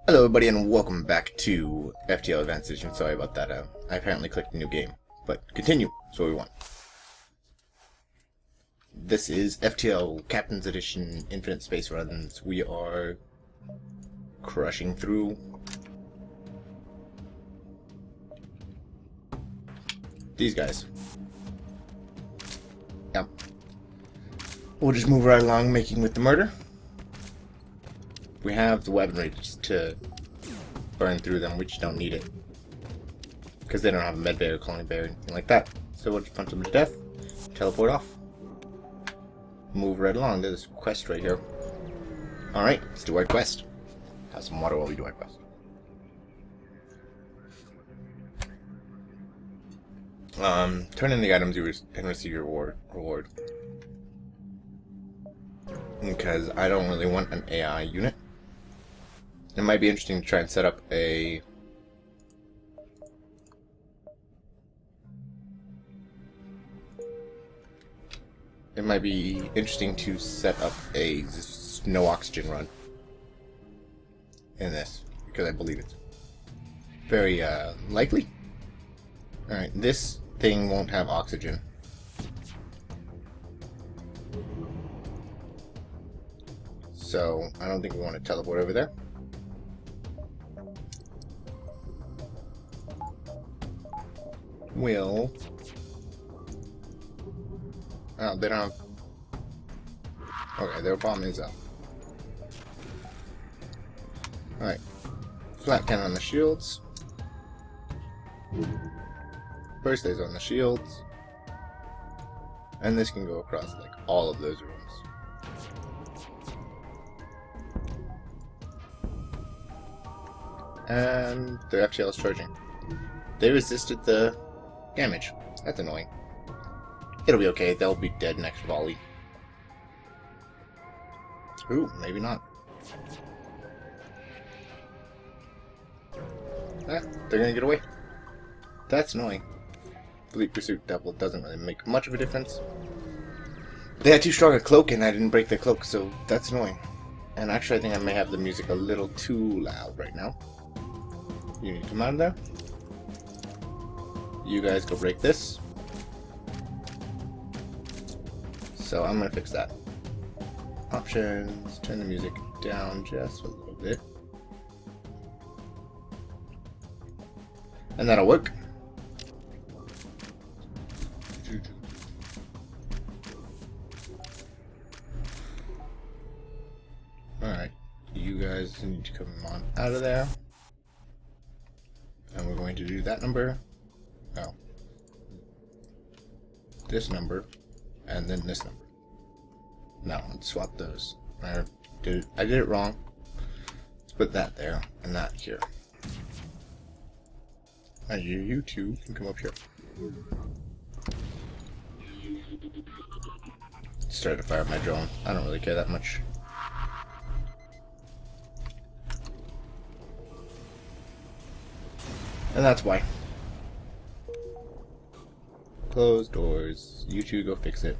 Hello everybody and welcome back to FTL Advanced Edition. Sorry about that, I apparently clicked a new game. But continue, that's what we want. This is FTL Captain's Edition Infinite Space Runs. We are crushing through these guys. Yep. We'll just move right along making with the murder. We have the weaponry to burn through them, we just don't need it. Because they don't have a med bay or colony bay or anything like that. So we'll just punch them to death, teleport off, move right along. There's a quest right here. Alright, let's do our quest. Have some water while we do our quest. Turn in the items you can receive your reward. Because I don't really want an AI unit. It might be interesting to try and set up a no oxygen run in this, because I believe it's very likely. Alright, this thing won't have oxygen. So I don't think we want to teleport over there. Will. Oh, they don't have. Okay, their bomb is up. Alright. Flat cannon on the shields. First stays on the shields. And this can go across like all of those rooms. And the FTL is charging. They resisted the damage. That's annoying. It'll be okay. They'll be dead next volley. Ooh, maybe not. Ah, they're gonna get away. That's annoying. Fleet Pursuit Double doesn't really make much of a difference. They had too strong a cloak and I didn't break their cloak, so that's annoying. And actually I think I may have the music a little too loud right now. You need to come out of there. You guys go break this. So I'm gonna fix that. Options, turn the music down just a little bit. And that'll work. Alright, you guys need to come on out of there. And we're going to do that number. Oh. This number. And then this number. No, let's swap those. I did it wrong. Let's put that there and that here. And you two can come up here. Start to fire my drone. I don't really care that much. And that's why. Close doors. You two go fix it.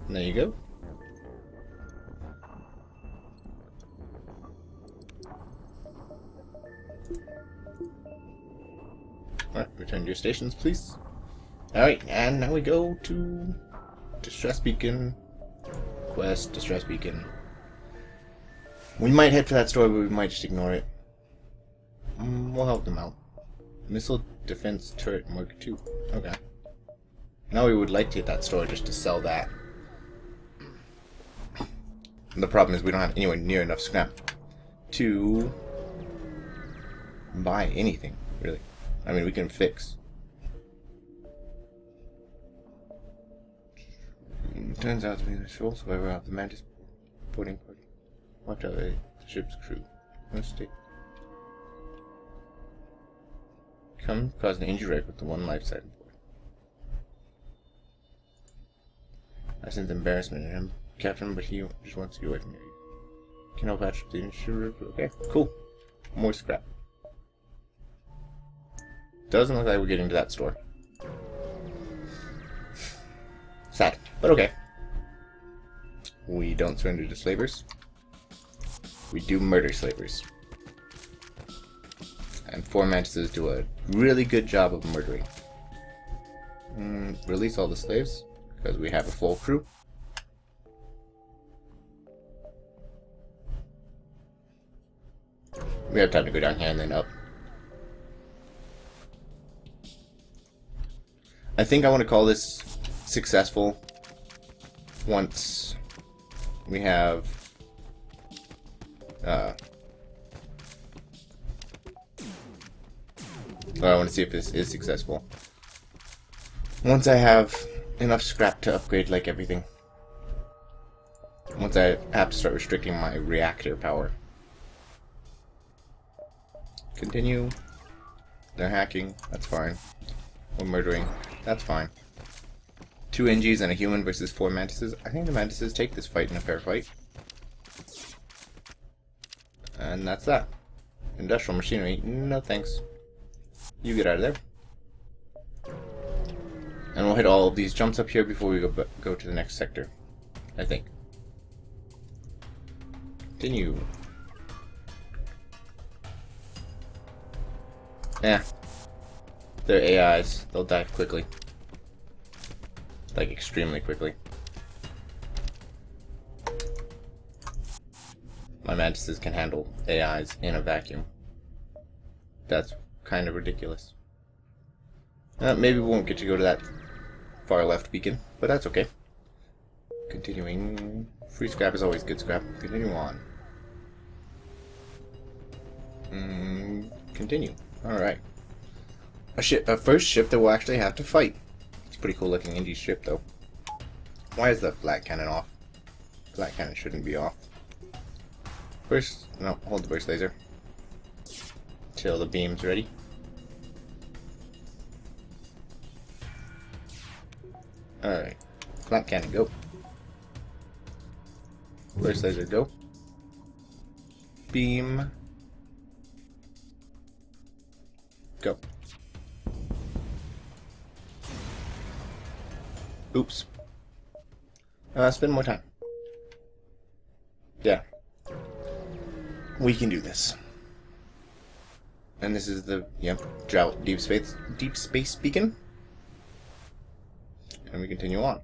And there you go. Alright, return to your stations, please. Alright, and now we go to Distress Beacon. Quest, Distress Beacon. We might head for that store, but we might just ignore it. We'll help them out. Missile Defense Turret Mark II. Okay. Now we would like to hit that store just to sell that. The problem is we don't have anywhere near enough scrap to buy anything, really. I mean, we can fix. Turns out to be the source, however, of the Mantis boarding party. Watch out, the ship's crew. Mistake. Come, caused an injury wreck with the one life side board. I sense embarrassment in him, Captain, but he just wants to get away from you. Can help patch up the injury. Okay, cool. More scrap. Doesn't look like we're getting to that store. Sad, but okay. We don't surrender to slavers. We do murder slavers. And 4 mantises do a really good job of murdering. Release all the slaves, because we have a full crew. We have time to go down here and then up. I think I want to call this successful once we have well, I want to see if this is successful. Once I have enough scrap to upgrade like everything. Once I have to start restricting my reactor power. Continue. They're hacking. That's fine. We're murdering. That's fine. 2 NGs and a human versus 4 mantises. I think the mantises take this fight in a fair fight. And that's that. Industrial machinery. No thanks. You get out of there. And we'll hit all of these jumps up here before we go to the next sector. I think. Continue. Yeah. They're AIs. They'll die quickly. Like, extremely quickly. My mantises can handle AIs in a vacuum. That's kind of ridiculous. Maybe we won't get to go to that far left beacon, but that's okay. Continuing. Free scrap is always good scrap. Continue on. Continue. Alright. A first ship that we'll actually have to fight. It's a pretty cool looking indie ship though. Why is the flat cannon off? Flat cannon shouldn't be off. First, no, hold the burst laser. Till the beam's ready. Alright. Flat cannon, go. Burst laser, go. Beam. Go. Oops. Spend more time. Yeah. We can do this. And this is the, drought deep space beacon. And we continue on.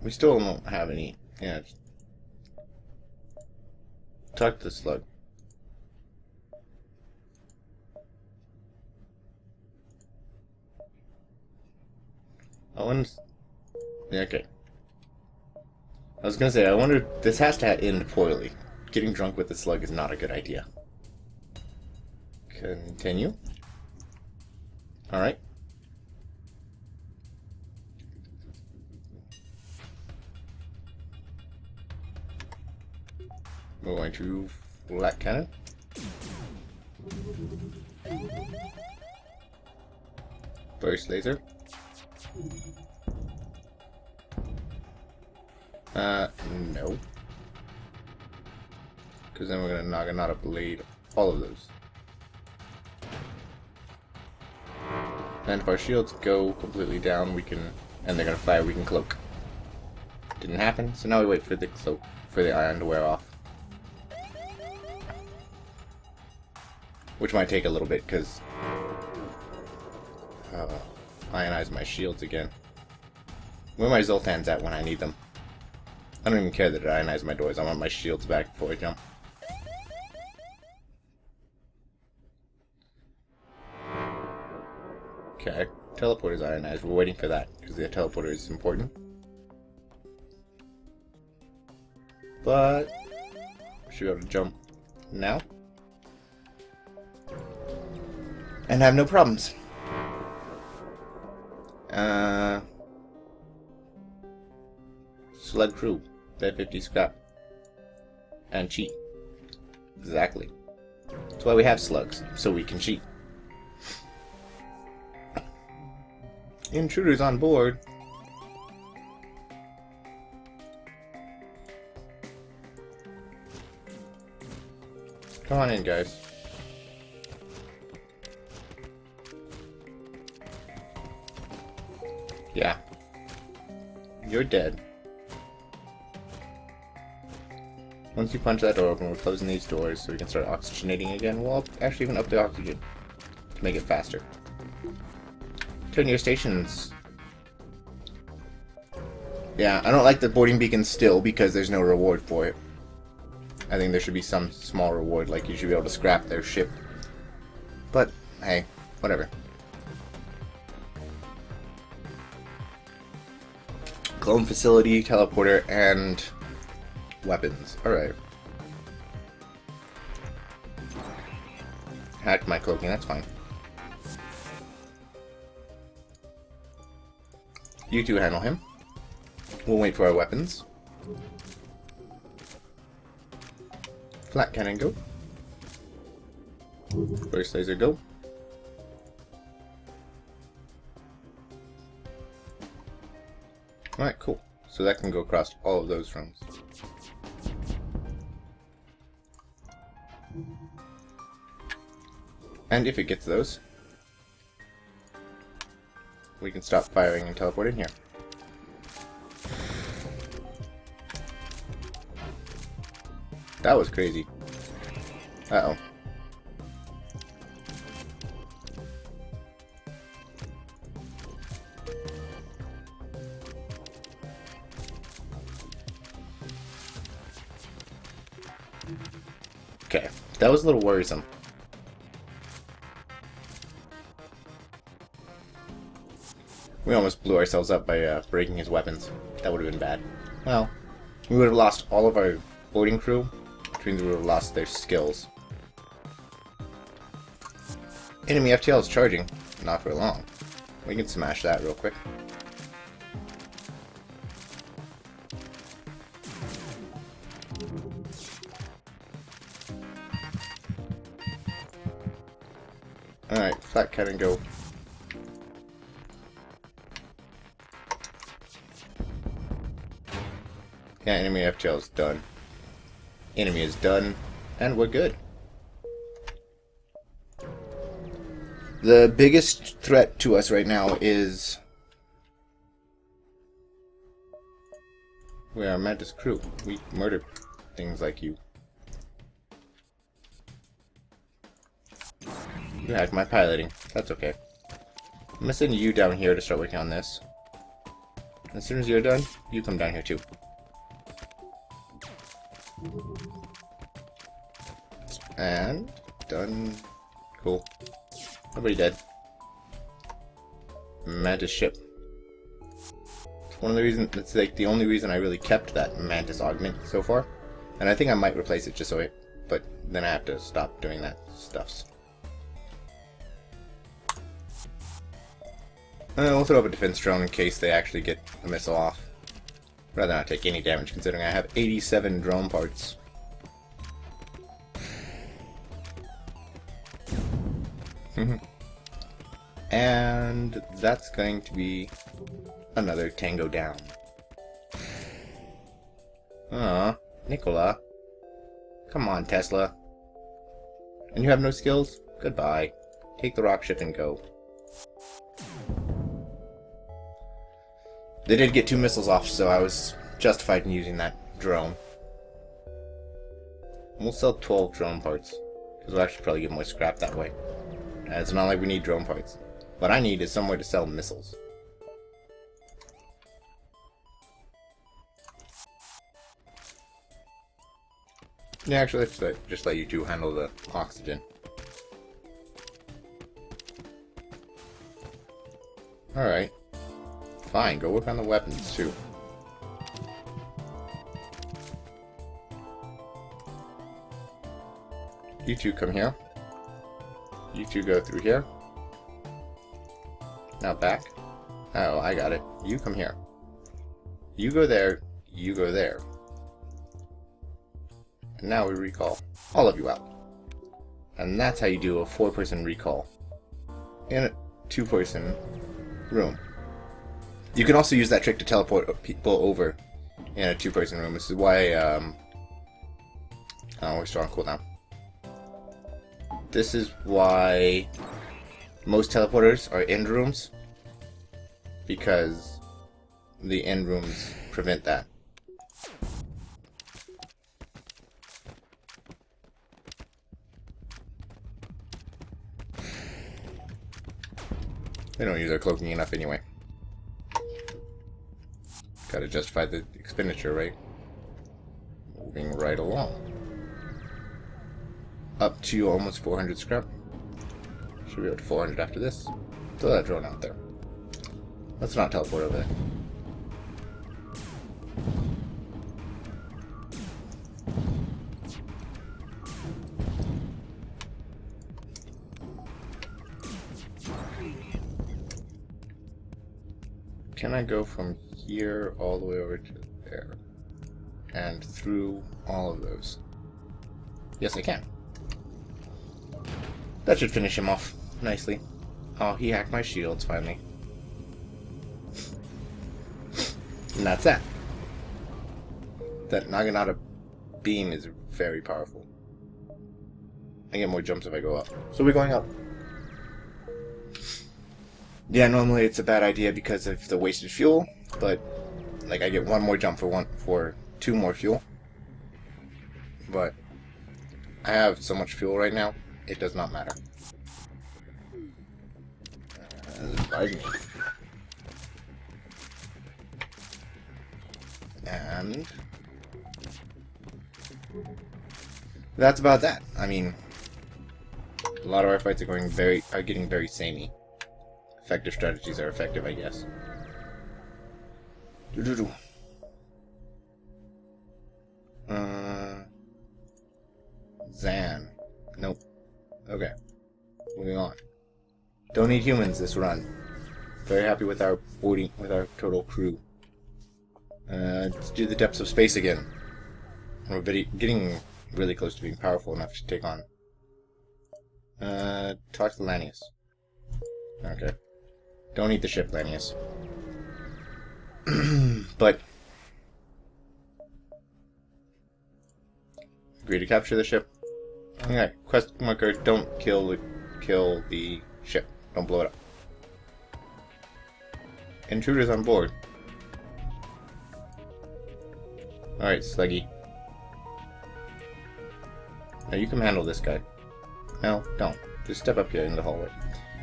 We still don't have any. Yeah. Talk to the slug. Yeah, okay. I was gonna say, I wonder, this has to end poorly. Getting drunk with the slug is not a good idea. Continue. Alright. We're going to flat cannon. Burst laser. No. Because then we're going to knock out a blade. All of those. And if our shields go completely down, we can... And they're going to fire, we can cloak. Didn't happen, so now we wait for the cloak, for the ion to wear off. Which might take a little bit, because... ionize my shields again. Where are my Zoltans at when I need them? I don't even care that it ionized my doors. I want my shields back before I jump. Okay, teleporter's ionized. We're waiting for that, because the teleporter is important. But... should be able to jump now. And have no problems. Slug crew. Bed 50 scrap. And cheat. Exactly. That's why we have slugs, so we can cheat. Intruders on board. Come on in, guys. Yeah. You're dead. Once you punch that door open, we're closing these doors so we can start oxygenating again. We'll actually even up the oxygen to make it faster. Turn your stations. Yeah, I don't like the boarding beacon still because there's no reward for it. I think there should be some small reward, like you should be able to scrap their ship. But, hey, whatever. Clone facility, teleporter, and weapons. Alright. Hacked my cloaking, that's fine. You two handle him. We'll wait for our weapons. Flat cannon, go. Burst laser, go. Alright, cool. So that can go across all of those rooms. And if it gets those, we can stop firing and teleport in here. That was crazy. Uh-oh. Okay, that was a little worrisome. We almost blew ourselves up by breaking his weapons. That would have been bad. Well, we would have lost all of our boarding crew, which means we would have lost their skills. Enemy FTL is charging. Not for long. We can smash that real quick. Alright, flat cannon, go. Yeah, enemy FTL is done. Enemy is done, and we're good. The biggest threat to us right now is... we are Mantis crew. We murder things like you. You hacked my piloting. That's okay. I'm gonna send you down here to start working on this. As soon as you're done, you come down here too. And done. Cool. Nobody dead. Mantis ship. It's one of the reasons. It's like the only reason I really kept that Mantis augment so far. And I think I might replace it just so it. But then I have to stop doing that stuffs. We'll throw up a defense drone in case they actually get a missile off. Rather not take any damage considering I have 87 drone parts. And that's going to be another tango down. Aw, Nicola. Come on, Tesla. And you have no skills? Goodbye. Take the rock ship and go. They did get 2 missiles off, so I was justified in using that drone. We'll sell 12 drone parts, because we'll actually probably get more scrap that way. It's not like we need drone parts. What I need is somewhere to sell missiles. Yeah, actually, let's just let you two handle the oxygen. Alright. Fine, go work on the weapons, too. You two come here. You two go through here. Now back. Oh, I got it. You come here. You go there. You go there. And now we recall all of you out. And that's how you do a 4-person recall in a 2-person room. You can also use that trick to teleport people over in a 2-person room. This is why, we're still on cooldown. This is why most teleporters are end rooms. because the end rooms prevent that. They don't use their cloaking enough anyway. Gotta justify the expenditure, right? Moving right along. Up to almost 400 scrap. Should be up to 400 after this. Throw that drone out there. Let's not teleport over there. Can I go from here all the way over to there? And through all of those? Yes, I can. That should finish him off nicely. Oh, he hacked my shields finally. And that's that. That Naginata beam is very powerful. I get more jumps if I go up. So we're going up. Yeah, normally it's a bad idea because of the wasted fuel, but like I get one more jump for 2 more fuel. But I have so much fuel right now, it does not matter. And that's about that. I mean, a lot of our fights are getting very samey. Effective strategies are effective, I guess. Zan. Nope. Okay. Moving on. Don't need humans this run. Very happy with our total crew. Let's do the depths of space again. We're getting really close to being powerful enough to take on. Talk to Lanius. Okay. Don't eat the ship, Lanius. But agree to capture the ship. Okay, quest marker, don't kill the ship. Don't blow it up. Intruders on board. Alright, Sluggy. Now you can handle this guy. No, don't. Just step up here in the hallway.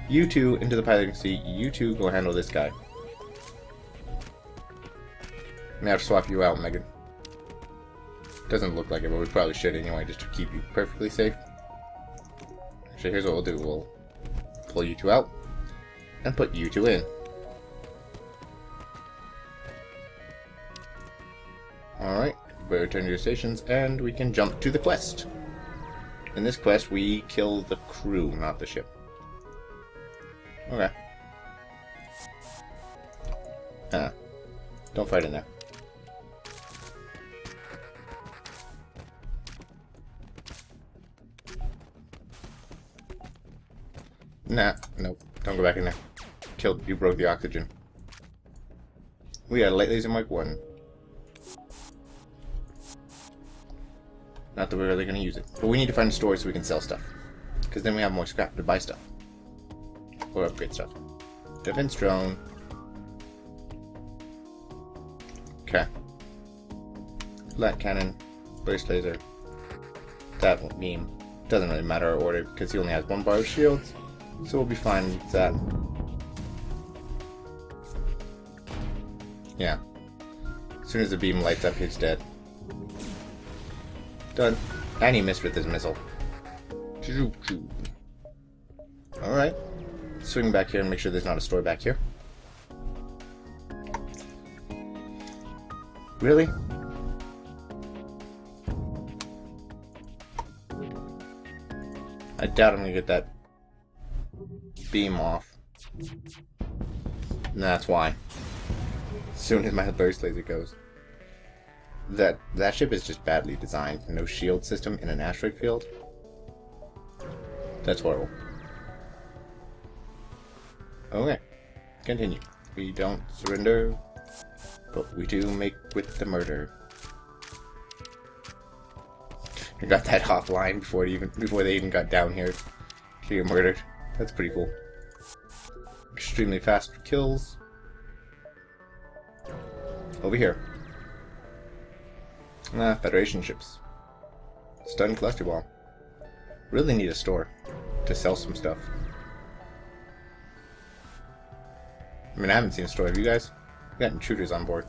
You two into the piloting seat. You two go handle this guy. May have to swap you out, Megan. Doesn't look like it, but we probably should anyway, just to keep you perfectly safe. Actually, here's what we'll do. We'll pull you two out and put you two in. Alright, we return to your stations and we can jump to the quest. In this quest, we kill the crew, not the ship. Okay. Don't fight in there. Nah, nope. Don't go back in there. You broke the oxygen. We got a light laser Mark 1. Not that we're really going to use it. But we need to find a store so we can sell stuff. Because then we have more scrap to buy stuff. Or upgrade stuff. Defense drone. Okay. Light cannon. Burst laser. That beam. Doesn't really matter our order because he only has 1 bar of shields. So we'll be fine with that. Yeah. As soon as the beam lights up, he's dead. Done. And he missed with his missile. Alright. Swing back here and make sure there's not a store back here. Really? I doubt I'm gonna get that beam off. And that's why. As soon as my burst laser goes. That ship is just badly designed. No shield system in an asteroid field. That's horrible. Okay. Continue. We don't surrender, but we do make with the murder. I got that offline before they even got down here to get murdered. That's pretty cool. Extremely fast kills. over here. Federation ships. Stun cluster bomb. Really need a store to sell some stuff. I mean, I haven't seen a store. Have you guys? We got intruders on board.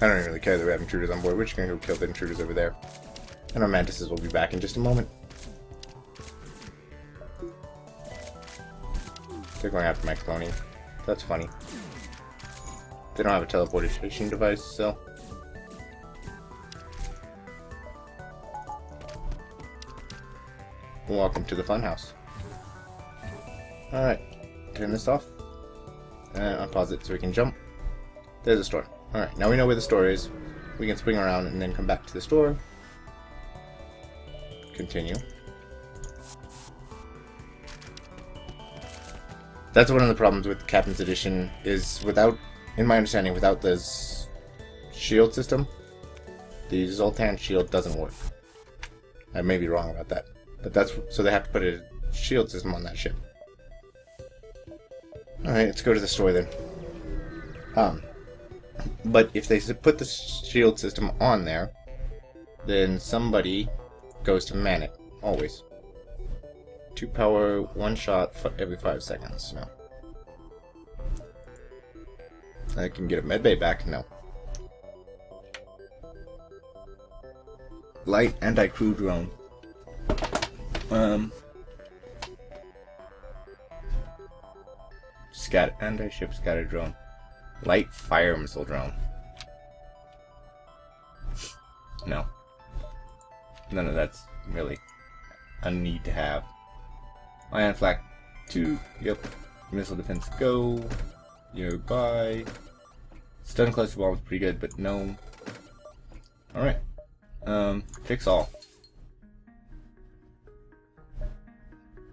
I don't even really care that we have intruders on board. We're just gonna go kill the intruders over there. And our mantises will be back in just a moment. They're going after my cloning. That's funny. They don't have a teleportation device, so... Welcome to the funhouse. Alright, turn this off. And unpause it so we can jump. There's a store. Alright, now we know where the store is. We can swing around and then come back to the store. Continue. That's one of the problems with Captain's Edition, is without, in my understanding, without this shield system, the Zoltan shield doesn't work. I may be wrong about that. But that's, so they have to put a shield system on that ship. Alright, let's go to the store then. But if they put the shield system on there, then somebody goes to man it. Always. 2 power, 1 shot for every 5 seconds. No. I can get a medbay back? No. Light anti-crew drone. Anti-ship scatter drone. Light fire missile drone. No. None of that's really a need to have. Ion flak 2. Yep. Missile defense go. Yo, bye. Stun cluster bomb is pretty good, but no. Alright. Fix all.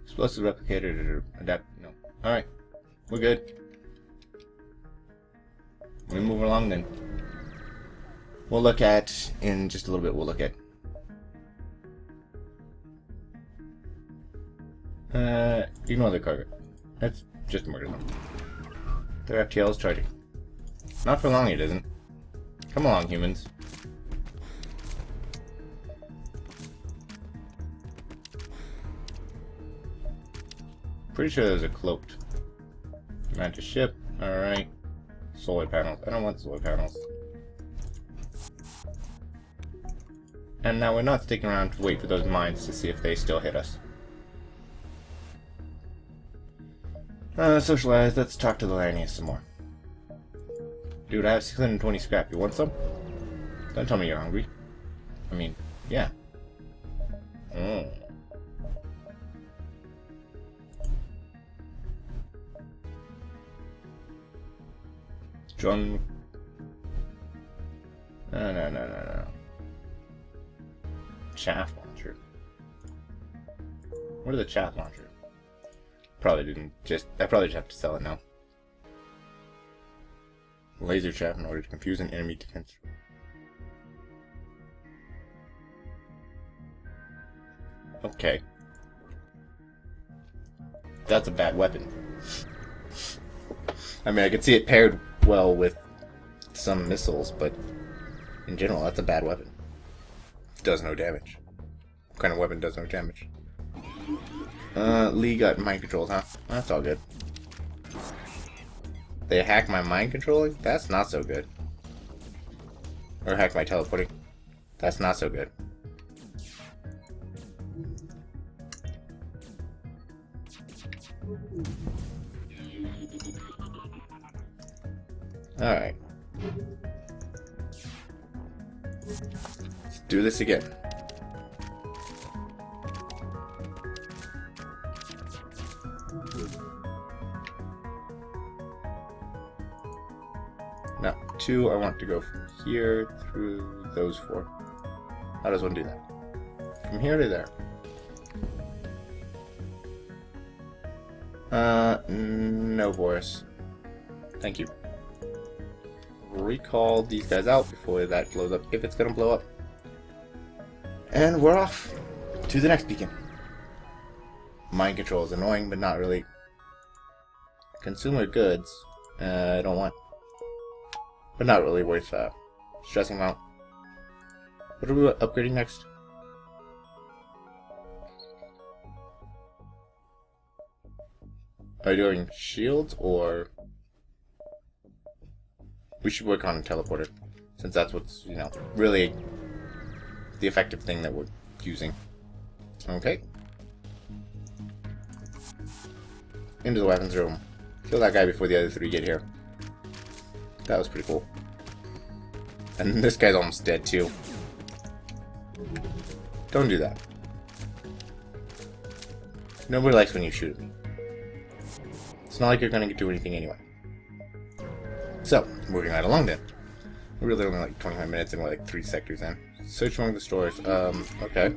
Explosive replicator to adapt. No. Alright. We're good. We move along then. We'll look at, in just a little bit, we'll look at ignore the cargo. Let's just murder them. Their FTL is charging. Not for long it isn't. Come along, humans. Pretty sure there's a cloaked. Mantis ship. Alright. Solar panels. I don't want solar panels. And now we're not sticking around to wait for those mines to see if they still hit us. Socialize. Let's talk to the Learing some more. Dude, I have 620 scrap. You want some? Don't tell me you're hungry. I mean, yeah. John. No. Chaff launcher. What are the chaff launcher? Probably didn't just. I probably just have to sell it now. Laser chaff in order to confuse an enemy defense. Okay. That's a bad weapon. I mean, I could see it paired well with some missiles, but in general, that's a bad weapon. Does no damage. What kind of weapon does no damage? Lee got mind controls, huh? That's all good. They hack my mind controlling? That's not so good. Or hack my teleporting? That's not so good. Alright. Let's do this again. Now, 2, I want to go from here through those 4. How does one do that? From here to there. No, Boris. Thank you. Recall these guys out before that blows up, if it's gonna blow up. And we're off to the next beacon. Mind control is annoying, but not really. Consumer goods, I don't want. But not really worth stressing about. What are we upgrading next? Are you doing shields, or we should work on a teleporter, since that's what's, you know, really the effective thing that we're using. Okay. Into the weapons room. Kill that guy before the other three get here. That was pretty cool. And this guy's almost dead too. Don't do that. Nobody likes when you shoot at me. It's not like you're gonna do anything anyway. So, moving right along then. We're really only like 25 minutes and we're like 3 sectors in. Search among the stores. Okay.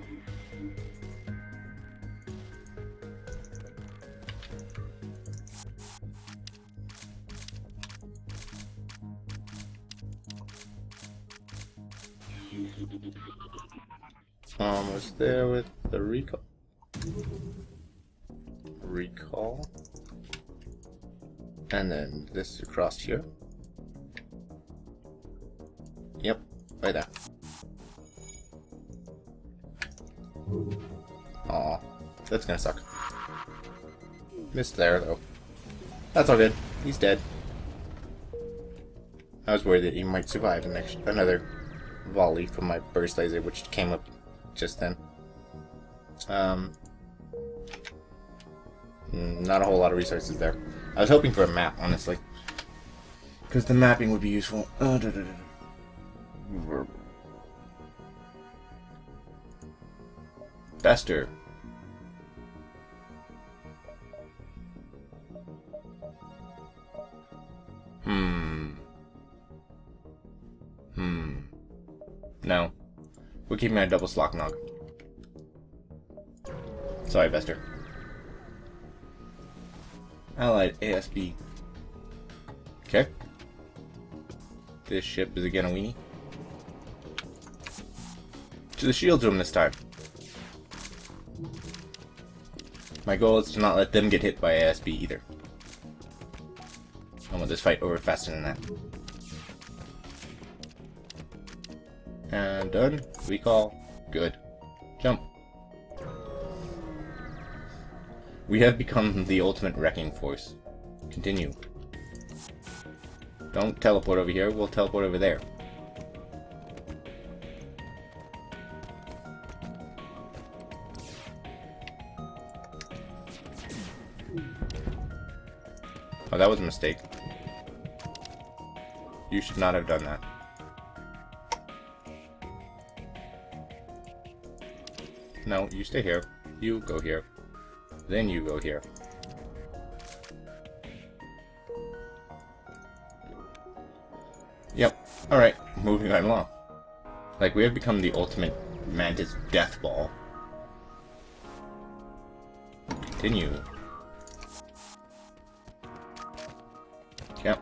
Almost there with the recall. And then this across here. Yep, right there. Aw, that's gonna suck. Missed there though. That's all good. He's dead. I was worried that he might survive another volley from my burst laser, which came up just then. Not a whole lot of resources there. I was hoping for a map, honestly, because the mapping would be useful. Bester. No. We're keeping our double slock nog. Sorry, Bester. Allied ASB. Okay. This ship is again a weenie. To the shields room this time. My goal is to not let them get hit by ASB either. I want this fight over faster than that. And done. Recall. Good. Jump. We have become the ultimate wrecking force. Continue. Don't teleport over here, we'll teleport over there. Oh, that was a mistake. You should not have done that. No, you stay here. You go here. Then you go here. Yep. Alright, moving right along. Like, we have become the ultimate Mantis death ball. Continue. Yep.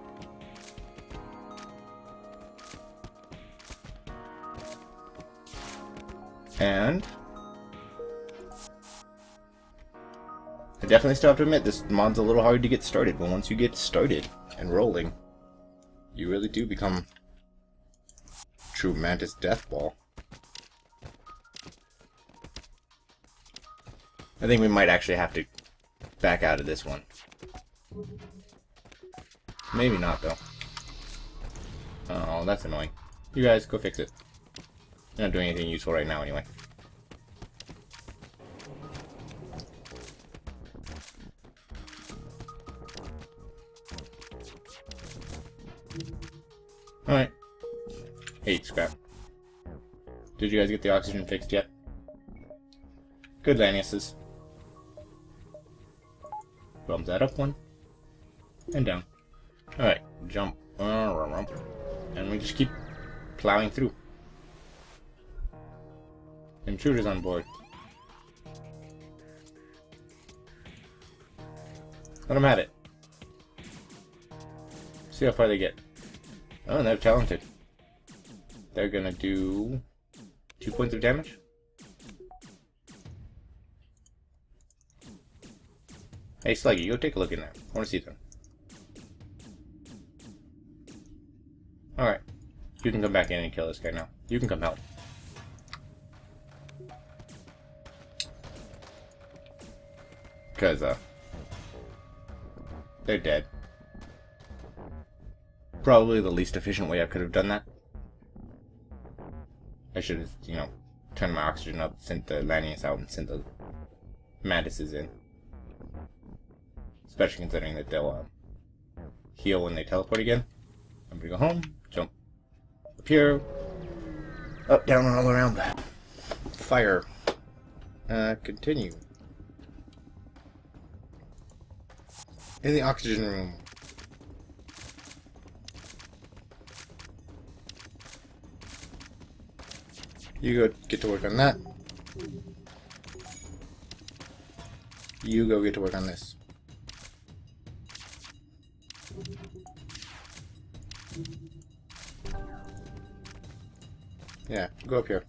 And I definitely still have to admit, this mod's a little hard to get started, but once you get started and rolling, you really do become true Mantis death ball. I think we might actually have to back out of this one. Maybe not, though. Oh, that's annoying. You guys, go fix it. You're not doing anything useful right now, anyway. Alright. 8 scrap. Did you guys get the oxygen fixed yet? Good, Laniuses. Bump that up one. And down. Alright, jump. And we just keep plowing through. Intruders on board. Let them at it. See how far they get. Oh, they're talented. They're gonna do 2 points of damage. Hey, Sluggy, go take a look in there. I want to see them. Alright. You can come back in and kill this guy now. You can come help. Because, they're dead. Probably the least efficient way I could have done that. I should have, you know, turned my oxygen up, sent the Lanius out, and sent the Mantises in. Especially considering that they'll heal when they teleport again. I'm gonna go home, jump up here, up, down, and all around that. Fire. Continue. In the oxygen room. You go get to work on that. You go get to work on this. Yeah, go up here.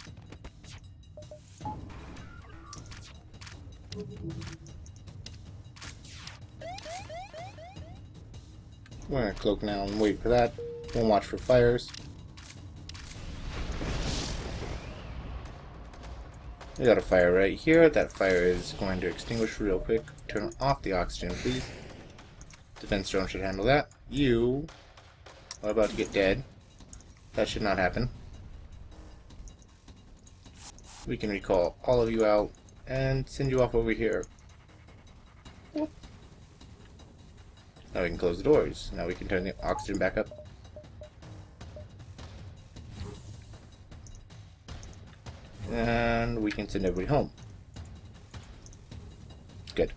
We're gonna cloak now and wait for that. We'll watch for fires. We got a fire right here. That fire is going to extinguish real quick. Turn off the oxygen, please. Defense drone should handle that. You are about to get dead. That should not happen. We can recall all of you out and send you off over here. Whoop. Now we can close the doors. Now we can turn the oxygen back up. And we can send everybody home. Good.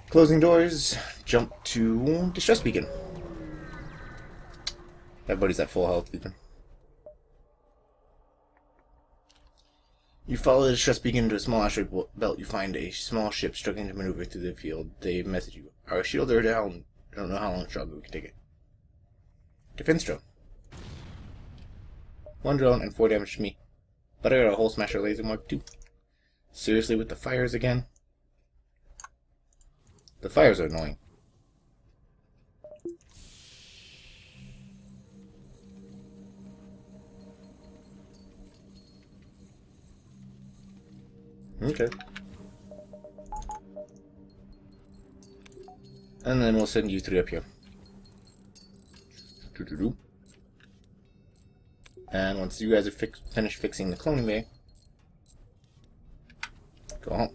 Closing doors. Jump to distress beacon. Everybody's at full health even. You follow the distress beacon to a small asteroid belt. You find a small ship struggling to maneuver through the field. They message you. Our shields are down. I don't know how long the struggle we can take it. Defense drone. 1 drone and 4 damage to me. But I got a hole smasher laser mark 2. Seriously with the fires again? The fires are annoying. Okay. And then we'll send you 3 up here. And once you guys are finished fixing the cloning bay, go home.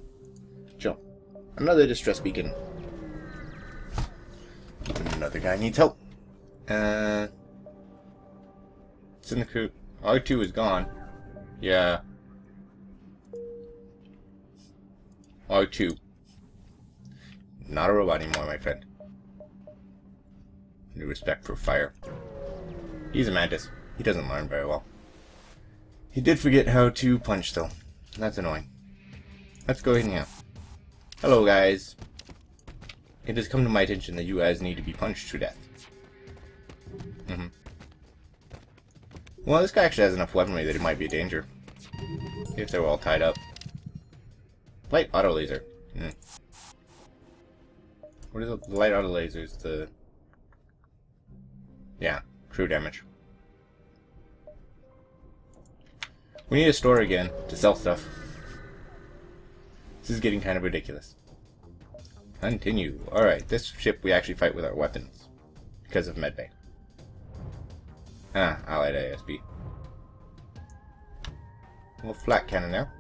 Jump. Another distress beacon. Another guy needs help. It's in the crew. R2 is gone. Yeah. R2. Not a robot anymore, my friend. New respect for fire. He's a mantis. He doesn't learn very well. He did forget how to punch, though. That's annoying. Let's go in here. Hello, guys. It has come to my attention that you guys need to be punched to death. Well, this guy actually has enough weaponry that it might be a danger. If they were all tied up. Light auto laser. What is it? The light auto lasers? The... Yeah, true damage. We need a store again to sell stuff. This is getting kind of ridiculous. Continue. Alright, this ship we actually fight with our weapons. Because of medbay. Allied ASB. A little flat cannon there.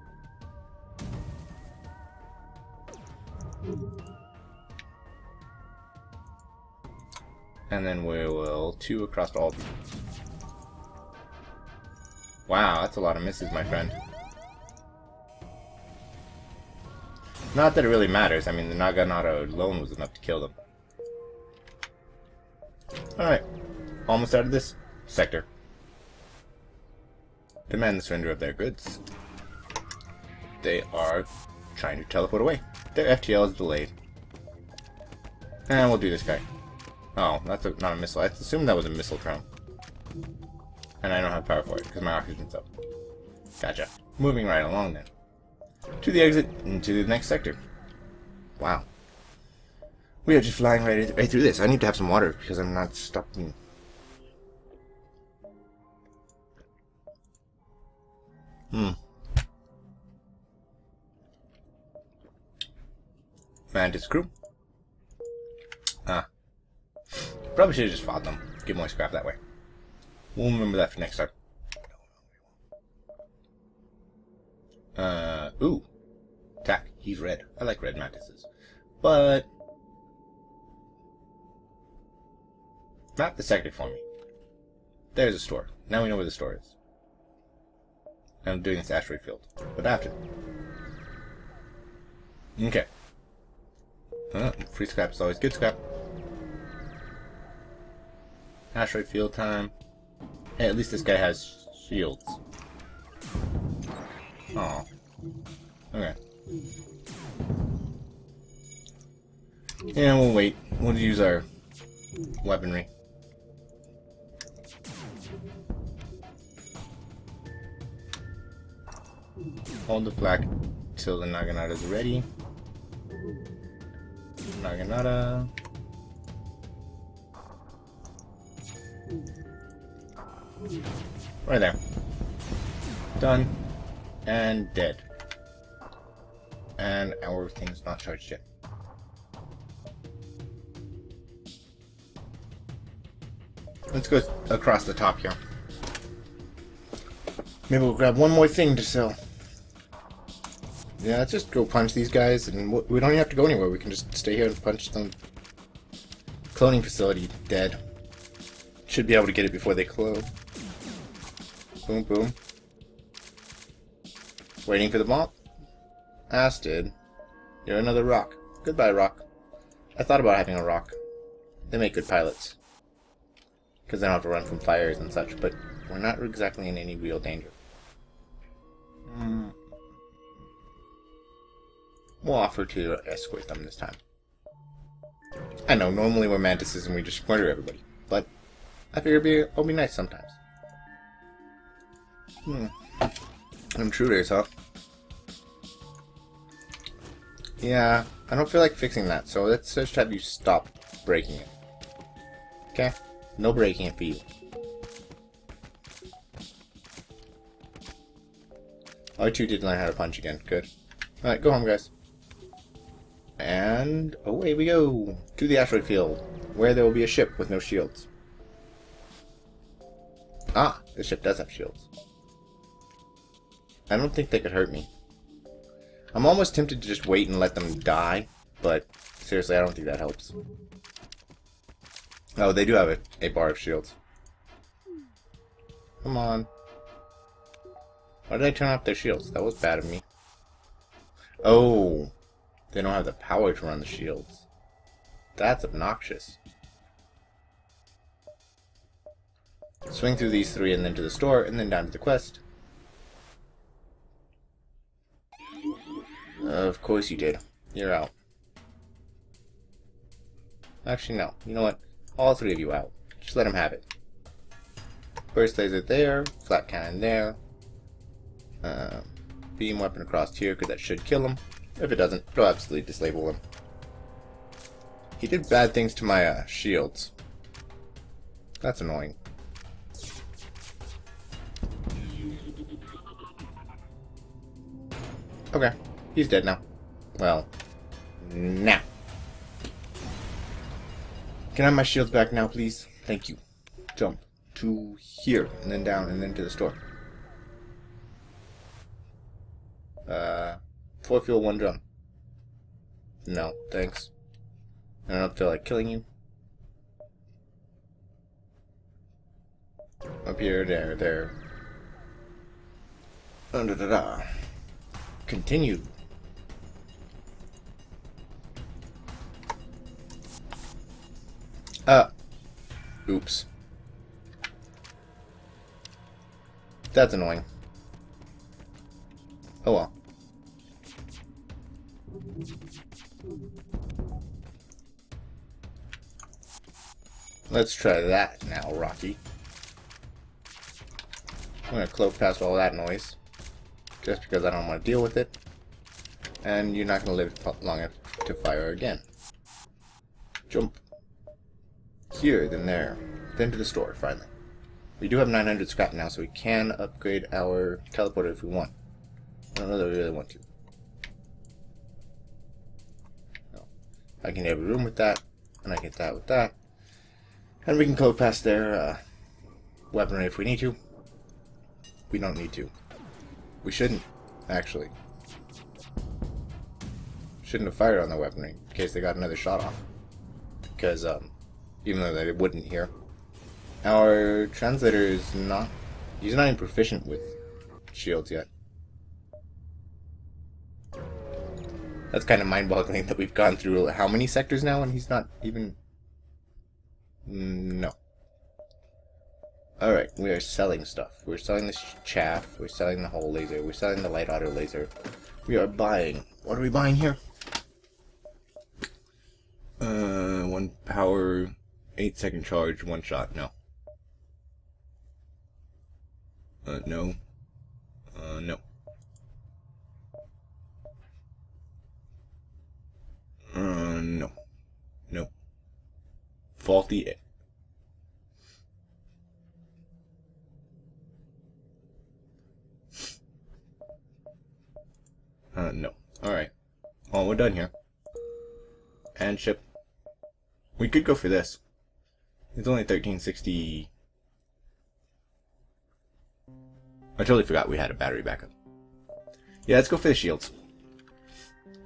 And then we will 2 across all. Wow, that's a lot of misses, my friend. Not that it really matters. I mean, the Naginata alone was enough to kill them. Alright. Almost out of this sector. Demand the surrender of their goods. They are trying to teleport away. Their FTL is delayed. And we'll do this guy. Oh, that's not a missile. I assumed that was a missile drone. And I don't have power for it, because my oxygen's up. Gotcha. Moving right along then. To the exit, into the next sector. Wow. We are just flying right through this. I need to have some water because I'm not stopping. Mantis crew. Probably should have just fought them. Get more scrap that way. We'll remember that for next time. Ooh. Attack. He's red. I like red mantises. But map the sector for me. There's a store. Now we know where the store is. I'm doing this asteroid field. But after. Okay. Free scrap is always good scrap. Asteroid field time. Hey, at least this guy has shields. Oh. Okay. And we'll wait. We'll use our weaponry. Hold the flag till the Naginata is ready. Naginata. Right there. Done. And dead. And our thing's not charged yet. Let's go across the top here. Maybe we'll grab one more thing to sell. Yeah, let's just go punch these guys, and we don't even have to go anywhere. We can just stay here and punch them. Cloning facility, dead. Should be able to get it before they clone. Boom, boom. Waiting for the bomb. Asted. You're another rock. Goodbye, rock. I thought about having a rock. They make good pilots. Because they don't have to run from fires and such, but we're not exactly in any real danger. We'll offer to escort them this time. I know, normally we're mantises and we just murder everybody, but I figure it'll be nice sometimes. Intruders, huh? Yeah, I don't feel like fixing that, so let's just have you stop breaking it. Okay? No breaking it for you. R2 did learn how to punch again. Good. Alright, go home, guys. And away we go to the asteroid field, where there will be a ship with no shields. Ah, the ship does have shields. I don't think they could hurt me. I'm almost tempted to just wait and let them die, but seriously, I don't think that helps. Oh, they do have a bar of shields. Come on. Why did I turn off their shields? That was bad of me. Oh, they don't have the power to run the shields. That's obnoxious. Swing through these three and then to the store and then down to the quest. Of course you did. You're out. Actually, no. You know what? All three of you out. Just let them have it. Burst laser there. Flat cannon there. Beam weapon across here because that should kill him. If it doesn't, it'll absolutely disable him. He did bad things to my shields. That's annoying. Okay. He's dead now. Well, now. Can I have my shields back now, please? Thank you. Jump to here, and then down, and then to the store. 4 fuel, 1 drum. No, thanks. I don't feel like killing you. Up here, there. Da-da-da. Continue. Oops. That's annoying. Oh well. Let's try that now, Rocky. I'm gonna cloak past all that noise. Just because I don't want to deal with it. And you're not gonna live long enough to fire again. jump here, then there, then to the store, finally. We do have 900 scrap now, so we can upgrade our teleporter if we want. I don't know that we really want to. No. I can have a room with that, and I get that with that. And we can go past their weaponry if we need to. We don't need to. We shouldn't, actually. Shouldn't have fired on their weaponry in case they got another shot off. Because, even though they wouldn't here, our translator is not... He's not even proficient with shields yet. That's kind of mind-boggling that we've gone through how many sectors now and he's not even... No. Alright, we are selling stuff. We're selling the chaff, we're selling the hull laser, we're selling the light auto laser. We are buying... What are we buying here? 1 power, 8-second charge, 1 shot. No. No. No. No. No. Faulty. No. Alright. Well, we're done here. And ship. We could go for this. It's only 1360. I totally forgot we had a battery backup. Yeah, let's go for the shields.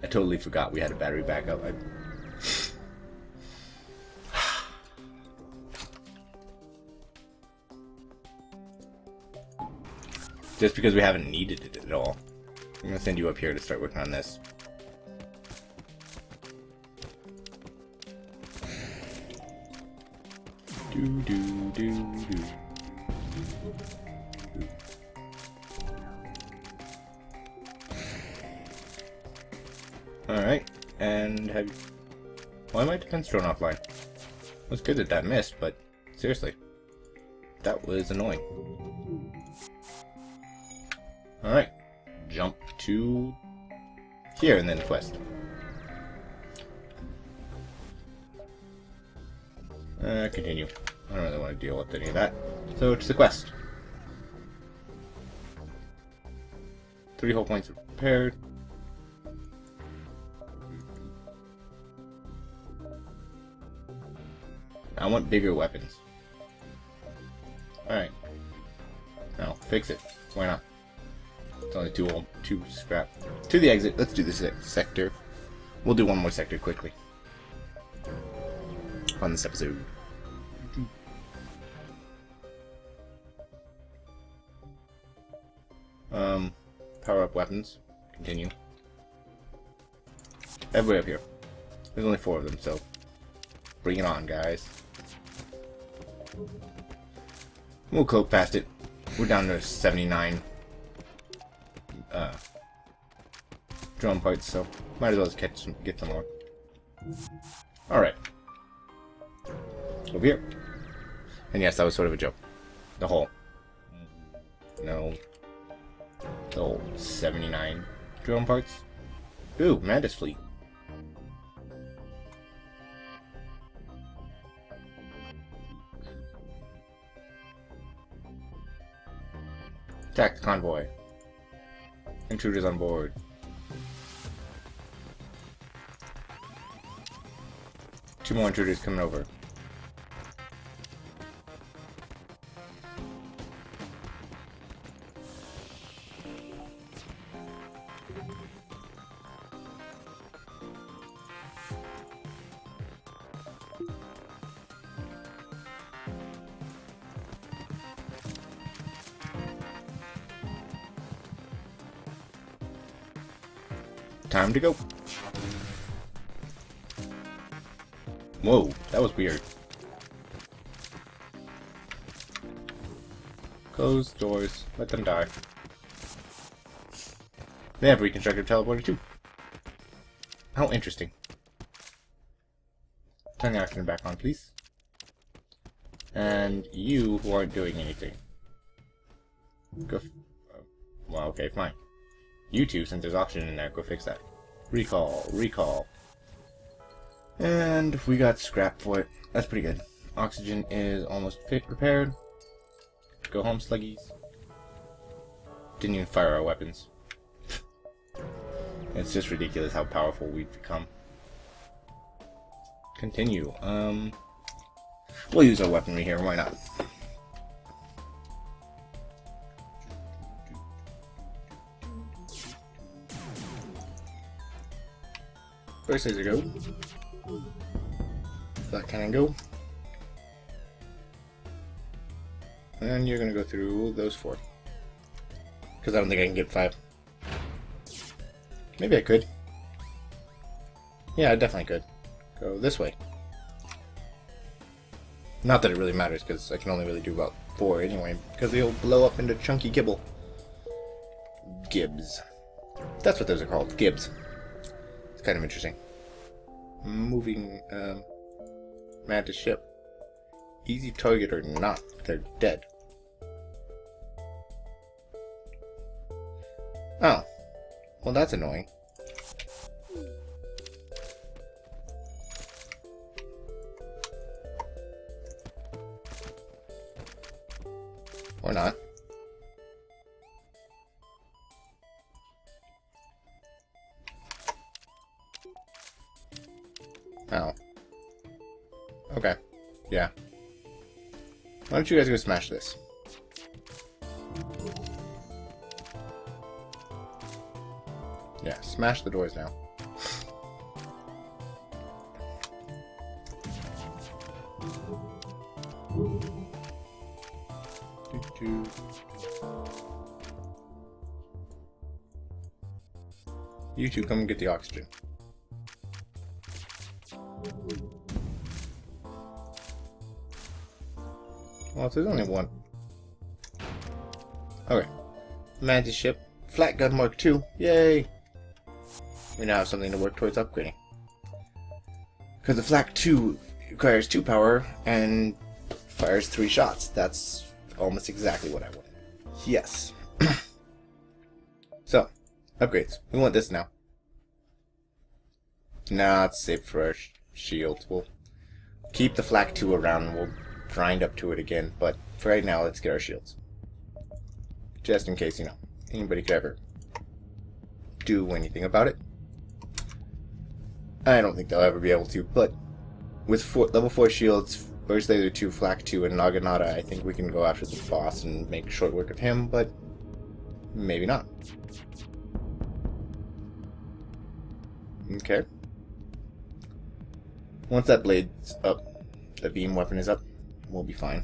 I totally forgot we had a battery backup. Just because we haven't needed it at all. I'm gonna send you up here to start working on this. Alright, and have you... Why my defense drone offline? It was good that that missed, but seriously, that was annoying. Alright, jump to here and then quest. Continue. I don't really want to deal with any of that. So it's the quest. 3 whole points repaired. I want bigger weapons. Alright. Now, fix it. Why not? It's only 2 scrap. To the exit. Let's do this sector. We'll do one more sector quickly. On this episode. Power up weapons. Continue. Everybody up here. There's only 4 of them, so bring it on, guys. We'll cloak past it. We're down to 79 drone parts, so might as well just get some more. Alright. Over here. And yes, that was sort of a joke. The whole... No. The whole 79 drone parts. Ooh, Mantis Fleet. Attack the convoy. Intruders on board. Two more intruders coming over. Time to go. Whoa, that was weird. Close doors. Let them die. They have reconstructed teleporter too. How interesting. Turn the oxygen back on, please. And you who aren't doing anything. Go. Well, okay, fine. You two, since there's oxygen in there, go fix that. Recall, recall. And we got scrap for it. That's pretty good. Oxygen is almost repaired. Go home, sluggies. Didn't even fire our weapons. It's just ridiculous how powerful we've become. Continue. We'll use our weaponry here, why not? First laser go. Flat cannon go. And you're gonna go through those 4. Because I don't think I can get 5. Maybe I could. Yeah, I definitely could. Go this way. Not that it really matters, because I can only really do about 4 anyway, because they'll blow up into chunky gibble. Gibs. That's what those are called, gibs. It's kind of interesting. Moving, mantis ship. Easy target or not, they're dead. Oh. Well, that's annoying. Or not. Oh. Okay. Yeah. Why don't you guys go smash this? Yeah, smash the doors now. You two come and get the oxygen. Well, if there's only one. Okay. Mantis ship. Flat gun Mark II. Yay! We now have something to work towards upgrading. Because the Flak 2 requires 2 power and fires 3 shots. That's almost exactly what I wanted. Yes. So, upgrades. We want this now. Nah, it's safe for our shields. We'll keep the Flak 2 around and we'll grind up to it again. But for right now, let's get our shields. Just in case, you know, anybody could ever do anything about it. I don't think they'll ever be able to, but with level 4 shields, Burst Laser 2, Flak 2, and Naginata, I think we can go after the boss and make short work of him, but maybe not. Okay. Once that blade's up, the beam weapon is up, we'll be fine.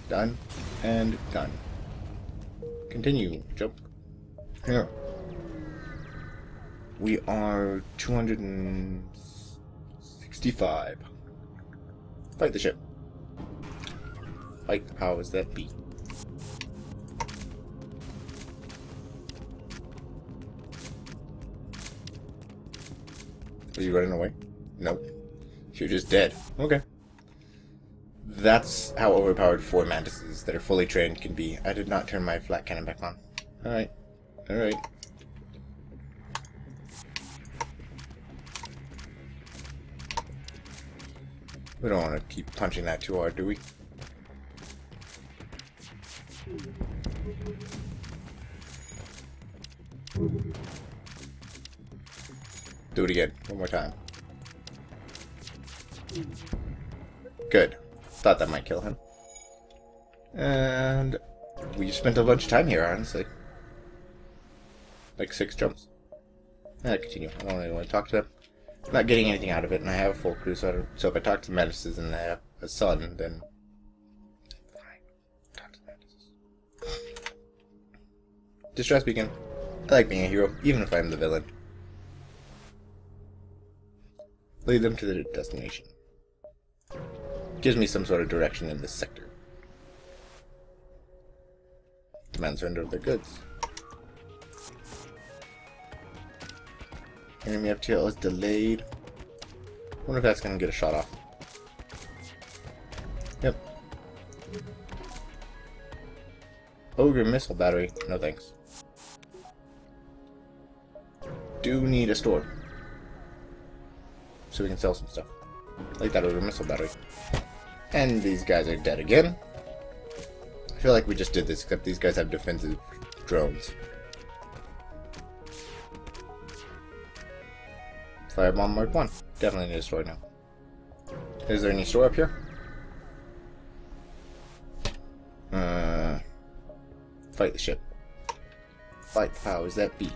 Done, and done. Continue, jump. Here. We are 265. Fight the ship. Fight the powers that be. Are you running away? Nope. You're just dead. Okay. That's how overpowered 4 mantises that are fully trained can be. I did not turn my flat cannon back on. Alright. Alright. We don't want to keep punching that too hard, do we? Do it again. One more time. Good. Thought that might kill him. And we just spent a bunch of time here, honestly. Like 6 jumps. Continue. I don't really want to talk to them. I'm not getting anything out of it, and I have a full crew, so if I talk to mantises and they have a son, then fine. Talk to mantises. Distress beacon. I like being a hero, even if I'm the villain. Lead them to their destination. Gives me some sort of direction in this sector. Demand surrender of their goods. Enemy FTL is delayed. Wonder if that's gonna get a shot off. Yep. Ogre missile battery. No thanks. Do need a store. so we can sell some stuff. Like that over missile battery. And these guys are dead again. I feel like we just did this, except these guys have defensive drones. Firebomb Mark 1. Definitely need a store now. Is there any store up here? Fight the ship. Fight the powers that be.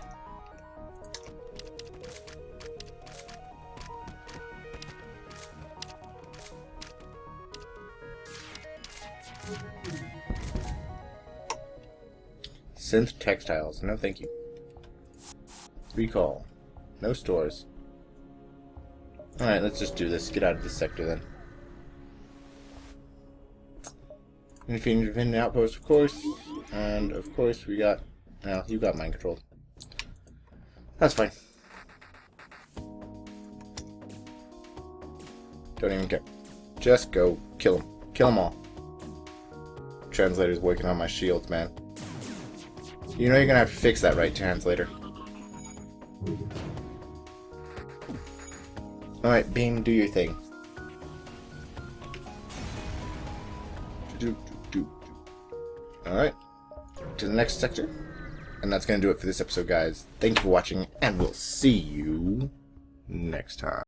Synth textiles. No thank you. Recall. No stores. Alright, let's just do this. Get out of this sector then. Independent outpost, of course. And of course we got... Well, you got mind control. That's fine. Don't even care. Just go kill them. Kill them all. Translator's working on my shields, man. You know you're gonna have to fix that, right, translator? Alright, Beam, do your thing. Alright. To the next sector. And that's gonna do it for this episode, guys. Thank you for watching, and we'll see you next time.